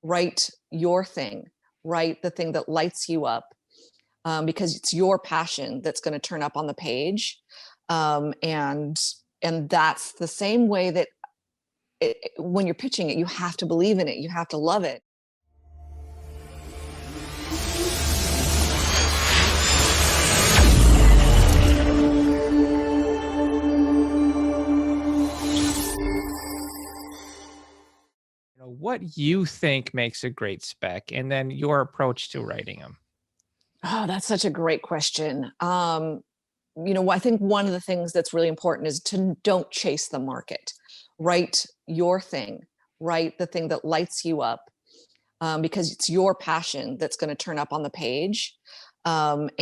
write your thing, write the thing that lights you up, because it's your passion that's going to turn up on the page. And that's the same way that when you're pitching it, you have to believe in it. You have to love it. What you think makes a great spec, and then your approach to writing them. Oh, that's such a great question. I think one of the things that's really important is to don't chase the market. Write your thing, write the thing that lights you up, because it's your passion that's going to turn up on the page. And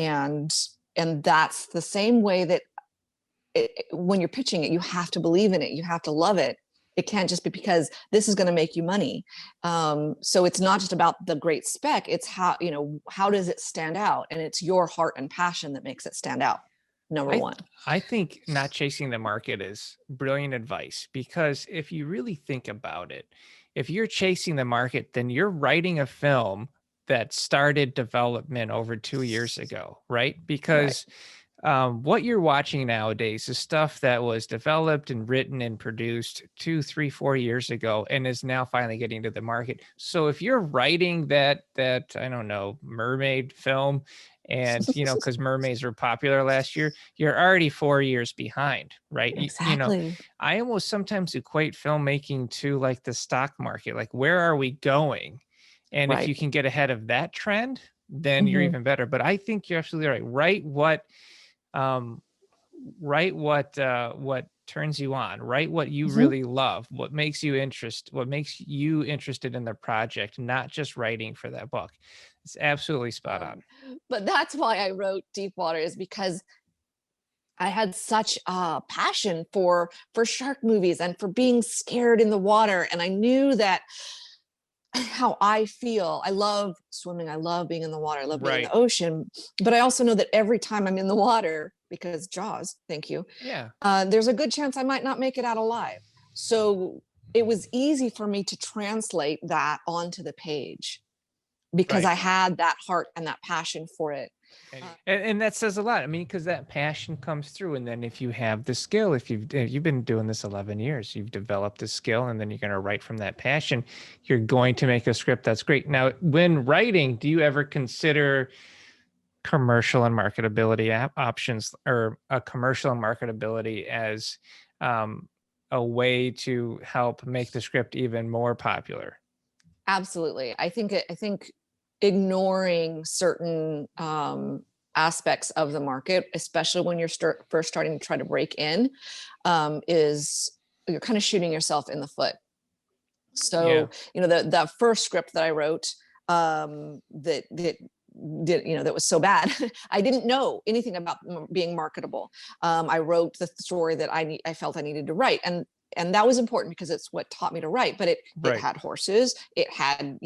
that's the same way that when you're pitching it, you have to believe in it. You have to love it. It can't just be because this is going to make you money. So it's not just about the great spec. It's how does it stand out? And it's your heart and passion that makes it stand out. Number one. I think not chasing the market is brilliant advice, because if you really think about it, if you're chasing the market, then you're writing a film that started development over 2 years ago, right? Because what you're watching nowadays is stuff that was developed and written and produced 2, 3, 4 years ago and is now finally getting to the market. So if you're writing that I don't know, mermaid film, and because mermaids were popular last year, you're already 4 years behind, right? Exactly. I almost sometimes equate filmmaking to like the stock market. Like, where are we going? And if you can get ahead of that trend, then you're even better. But I think you're absolutely right. Write what turns you on, write what you really love, what makes you interested in the project, not just writing for that book. It's absolutely spot on. But that's why I wrote Deepwater, is because I had such a passion for shark movies and for being scared in the water. And I knew that how I feel. I love swimming. I love being in the water. I love being in the ocean. But I also know that every time I'm in the water, because Jaws, thank you. Yeah. There's a good chance I might not make it out alive. So it was easy for me to translate that onto the page because I had that heart and that passion for it. And that says a lot. I mean, because that passion comes through. And then if you have the skill, if you've been doing this 11 years, you've developed the skill, and then you're going to write from that passion, you're going to make a script that's great. Now, when writing, do you ever consider commercial and marketability options, or a commercial and marketability as a way to help make the script even more popular? Absolutely. I think ignoring certain aspects of the market, especially when you're first starting to try to break in, is you're kind of shooting yourself in the foot. So, the first script that I wrote that was so bad, I didn't know anything about being marketable. I wrote the story that I felt I needed to write, and that was important because it's what taught me to write. But it had horses, it had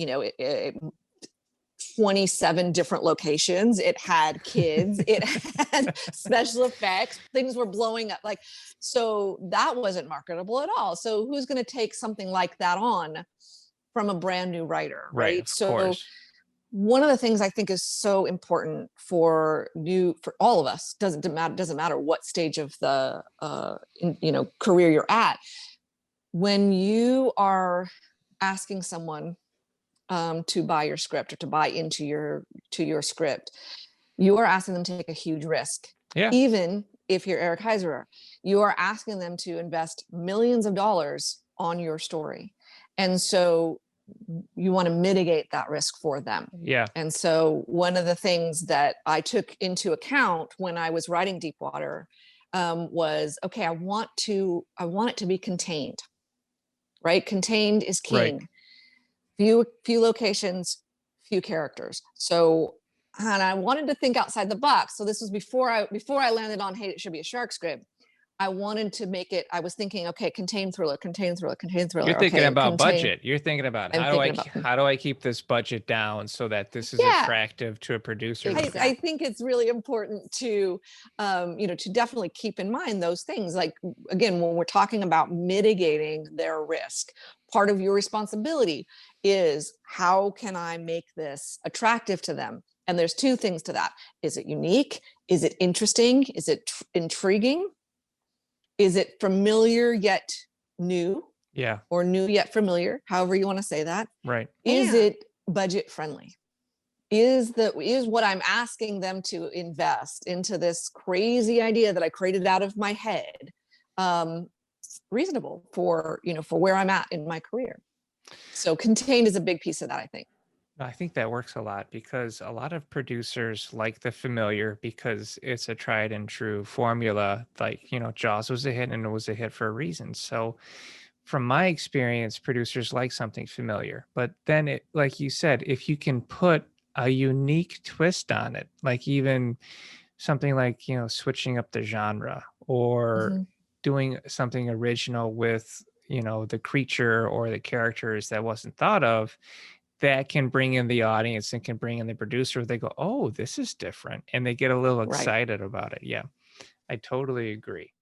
27 different locations, it had kids, it had special effects, things were blowing up, so that wasn't marketable at all. So who's going to take something like that on from a brand new writer, right? So one of the things I think is so important for all of us, doesn't matter what stage of the career you're at, when you are asking someone to buy your script or to buy into your script, you are asking them to take a huge risk. Yeah. Even if you're Eric Heiserer, you are asking them to invest millions of dollars on your story. And so you want to mitigate that risk for them. Yeah. And so one of the things that I took into account when I was writing Deepwater was, okay, I want it to be contained, right? Contained is king. Right. Few locations, few characters. So, and I wanted to think outside the box. So this was before I landed on, hey, it should be a shark script. I wanted to make it, I was thinking, okay, contained thriller. You're thinking about budget. You're thinking about how do I keep this budget down so that this is attractive to a producer? Exactly. I think it's really important to, to definitely keep in mind those things. Like, again, when we're talking about mitigating their risk, part of your responsibility is how can I make this attractive to them? And there's two things to that. Is it unique? Is it interesting? Is it intriguing? Is it familiar yet new, Yeah. or new yet familiar? However you want to say that. Right. Is it budget friendly? Is what I'm asking them to invest into this crazy idea that I created out of my head reasonable for, for where I'm at in my career? So contained is a big piece of that, I think. I think that works a lot because a lot of producers like the familiar because it's a tried and true formula. Like, Jaws was a hit and it was a hit for a reason. So, from my experience, producers like something familiar. But then, like you said, if you can put a unique twist on it, like even something like, switching up the genre or Mm-hmm. doing something original with, the creature or the characters that wasn't thought of, that can bring in the audience and can bring in the producer. They go, oh, this is different. And they get a little Right. excited about it. Yeah, I totally agree.